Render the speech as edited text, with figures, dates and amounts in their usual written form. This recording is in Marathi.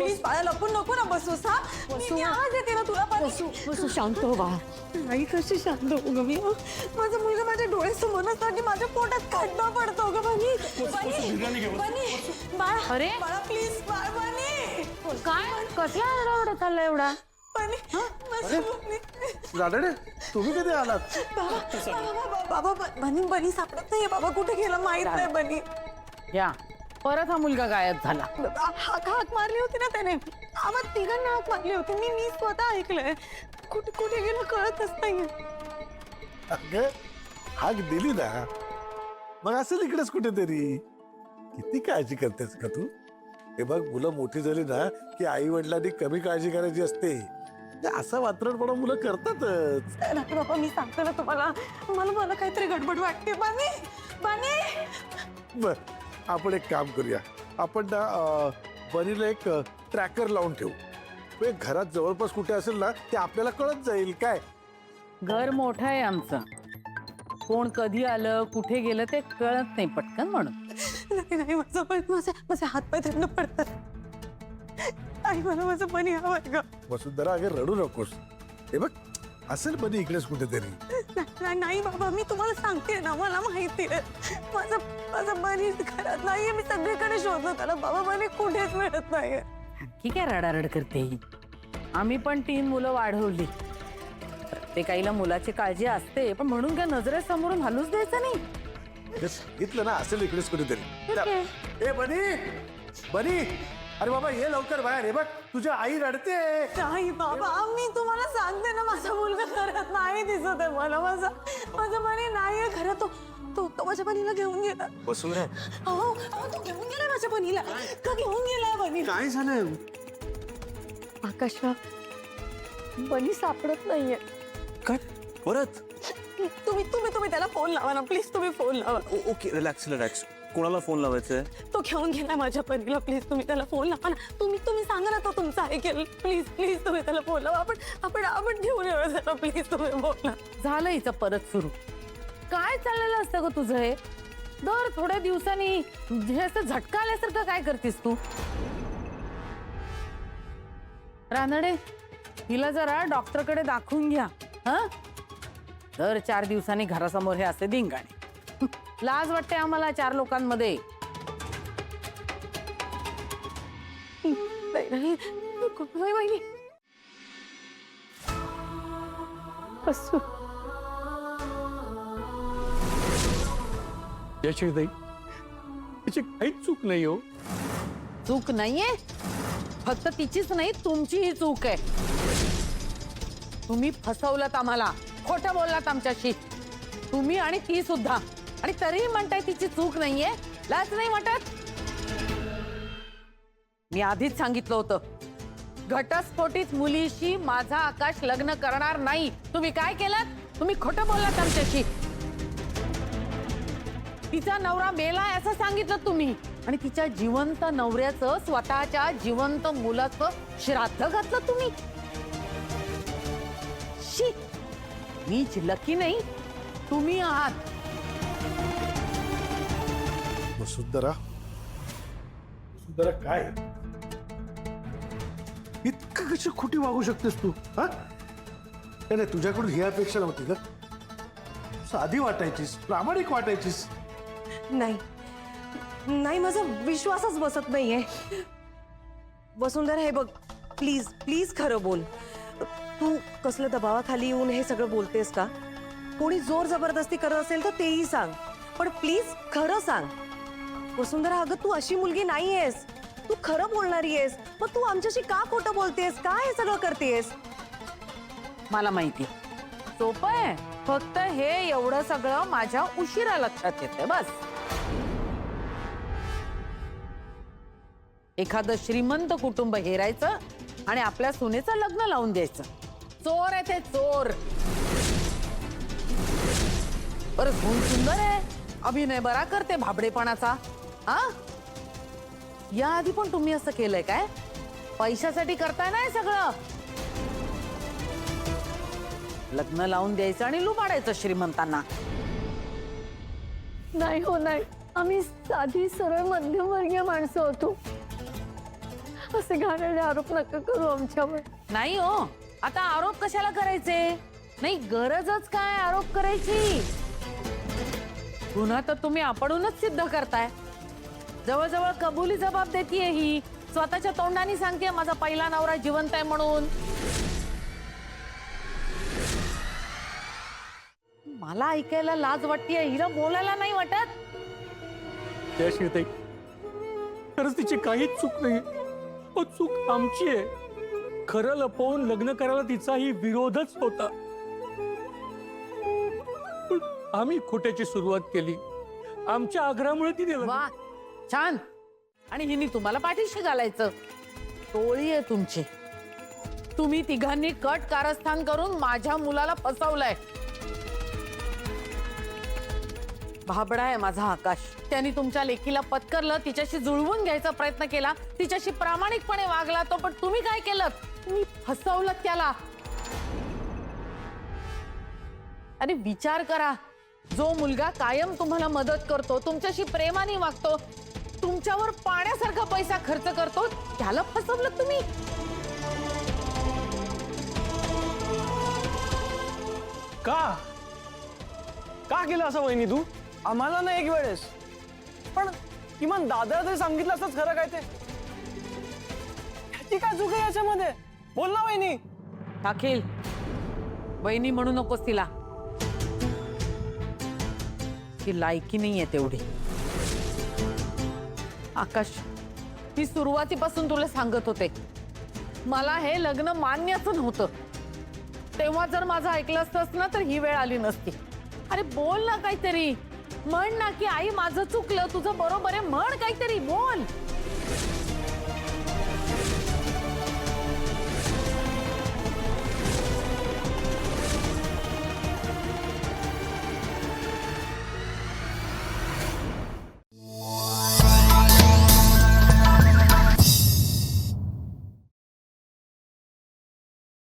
प्लीज बाळा लपून नको ना बसूस हा मी आवाज येते ना तुला पण बसू शांत हो बाळा. नाही कशी शांत हो ग मी माझा मुलगा माझ्या डोळ्यासमोरच आणि माझ्या पोटात खड्डा पडतो ग बनी बाळा अरे? बाळा प्लीज बाळा बनी काय कसला आरडाओरडा चालला एवढा? बनी रानडे तुम्ही कधी आलात? बाबा बनी बनी सापडत नाहीये बाबा कुठे गेला माहित नाही बनी या परत हा मुलगा गायब झाला. हाक मारली होती ना त्याने आम्हा तिघांना हाक मारली होती मी स्वतः ऐकलंय कुठे कुठे गेलं कळतच नाहीये अगं हाक दिली ना मग असेल इकडेच कुठेतरी. किती काळजी करतेस का तू? हे बघ मुलं मोठी झाली ना की आई वडिलांनी कमी काळजी करायची असते. असं वात्रटपणा मुलं करतातच. नाही बाबा मी सांगते ना तुम्हाला मला काहीतरी गडबड वाटते बानी बानी बर आपण एक काम करूया आपण ना बनीला एक ट्रॅकर लावून ठेवू. ते घरात जवळपास कुठे असेल ना ते आपल्याला कळत जाईल. काय घर मोठं आहे आमचं. कोण कधी आलं कुठे गेलं ते कळत नाही पटकन म्हणून. नाही माझे हात पाय थंड पडतात आई मला माझं बनी हवंय ग वसुंधरा अगं रडू नकोस. हे बघ असेल बनी इकडेच कुठेतरी. नाही बाबा मी तुम्हाला सांगते ना मला माहिती आहे माझं बनी घरात नाहीये मी सगळीकडे शोधलं त्याला बाबा बनी कुठेच मिळत नाहीये. ठीक आहे रडारड करते ही. आम्ही पण 3 मुलं वाढवली. प्रत्येकाईला मुलाची काळजी असते पण म्हणून काय नजरेसमोरून हलूच द्यायचं नाही. सांगितलं ना असेल इकडेच कुठेतरी. ए बनी बनी अरे बाबा ये लवकर बाहेर. हे बघ तुझी आई रडते. नाही बाबा मी तुम्हाला सांगते ना माझा मुलगा घरात नाही दिसत आहे मला माझं बनी नाहीये घरात तो माझ्या बनीला घेऊन गेला. वसुंधरा अहो तो घेऊन गेलाय माझ्या बनीला का घेऊन गेलाय बनी काय झालं? आकाशराव बनी सापडत नाहीये. काय परत? तुम्ही त्याला फोन लावा ना प्लीज तुम्ही फोन लावा. Okay relax relax. कोणाला फोन लावायचंय? तो घेऊन गेलाय माझ्या बनीला प्लीज तुम्ही त्याला फोन लावा ना तुम्ही सांगा ना तो तुमचा ऐकेल प्लीज तुम्ही त्याला फोन लावा आपण घेऊन येऊया त्याला प्लीज तुम्ही बोला. झालं हिचं परत सुरू. काय चाललेलं असतं ग तुझं हे? दर थोड्या दिवसांनी हे असं झटका आल्यासारखं काय करतेस तू? रानडे हिला जरा डॉक्टरकडे दाखवून घ्या. हा दर 4 दिवसांनी घरासमोर हे असे धिंगाणे. लाज वाटते आम्हाला 4 लोकांमध्ये. नाही वहिनी असू यशोदाई याची काहीच चूक नाही हो. चूक नाहीये फक्त तिचीच नाही तुमचीही चूक आहे. तुम्ही फसवलत आम्हाला खोटं बोललात आमच्याशी तुम्ही आणि ती सुद्धा आणि तरीही म्हणताय तिची चूक नाहीये. लाज नाही वाटत? मी आधीच सांगितलं होतं घटस्फोटीत मुलीशी माझा आकाश लग्न करणार नाही. तुम्ही काय केलं? तुम्ही खोटं बोललात आमच्याशी. तिचा नवरा मेलाय असं सांगितलं तुम्ही आणि तिच्या जिवंत नवऱ्याचं स्वतःच्या जिवंत मुलाचं श्राद्ध घातलं तुम्ही. शी मीच लकी नाही तुम्ही आहात. वसुंधरा काय इतकं कशी खोटी वागू शकतेस तू? हा नाही तुझ्याकडून ही अपेक्षा नव्हती का? साधी वाटायचीस प्रामाणिक वाटायचीस. नाही माझा विश्वासच बसत नाहीये. वसुंधरा हे बघ प्लीज खरं बोल. तू कसल्या दबावाखाली येऊन हे सगळं बोलतेस का? कोणी जोर जबरदस्ती करत असेल तर तेही सांग पण प्लीज खरं सांग. वसुंधरा अगं तू अशी मुलगी नाहीयेस. तू खरं बोलणारी आहेस. मग तू आमच्याशी का खोटं बोलतेस? का हे सगळं करतेस? मला माहिती सोपं आहे. फक्त हे एवढं सगळं माझ्या उशिरा लक्षात येते बस. एखादं श्रीमंत कुटुंब हेरायचं आणि आपल्या सुनेचं लग्न लावून द्यायचं. चोर आहे ते चोर. बरं खूप सुंदर आहे अभिनय बरा करते भाबडेपणाचा. हा याआधी पण तुम्ही असं केलंय काय? पैशासाठी करताय ना हे सगळं? लग्न लावून द्यायचं आणि लुबाडायचं श्रीमंतांना. नाही हो नाही आम्ही साधी सरळ मध्यमवर्गीय माणसं होतो. असे घाणेरडे आरोप नका करू आमच्यावर. नाही हो, आता आरोप कशाला करायचे? नाही, गरजच काय आरोप करायची? पुन्हा तर तुम्ही आपणूनच सिद्ध करताय. जवळजवळ कबुली जबाब देतीये ही. स्वतःच्या तोंडाने सांगते माझा पहिला नवरा जिवंत आहे म्हणून. मला ऐकायला लाज वाटतेय, हिला बोलायला नाही वाटत? त्या ताई, खरंच तिची काहीच चूक नाही. चूक आमची आहे. खरं लपवून लग्न करायला तिचाही विरोधच होता. पण आम्ही खोट्याची सुरुवात केली. आमच्या आग्रहामुळे ती दिलं. वा, छान. आणि हिने तुम्हाला पाठीशी घालायचं. टोळी आहे तुमची. तुम्ही तिघांनी कट कारस्थान करून माझ्या मुलाला फसवलंय. भाबडा आहे माझा आकाश. त्यांनी तुमच्या लेकीला पत्करलं, तिच्याशी जुळवून घ्यायचा प्रयत्न केला, तिच्याशी प्रामाणिकपणे वागला तो. पण तुम्ही काय केलं? तुम्ही फसवलं त्याला. आणि विचार करा, जो मुलगा कायम तुम्हाला मदत करतो, तुमच्याशी प्रेमाने वागतो, तुमच्यावर पाण्यासारखा पैसा खर्च करतो, त्याला फसवलं तुम्ही. का केलं असं वहिनी तू? आम्हाला ना एक वेळेस, पण किमान दादाला तरी सांगितलं असतंच खरं काय ते. ह्याची काय चूक आहे याच्यामध्ये? बोल ना वहिनी. अखिल, वहिनी म्हणू नकोस तिला. ती लायकी नाहीये तेवढी. आकाश, मी सुरुवातीपासून तुला सांगत होते, मला हे लग्न मान्यच नव्हतं. तेव्हा जर माझं ऐकलं असतंस ना तर ही वेळ आली नसती. अरे बोल ना काहीतरी. म्हण ना की आई माझं चुकलं, तुझं बरोबर आहे. म्हण काहीतरी, बोल.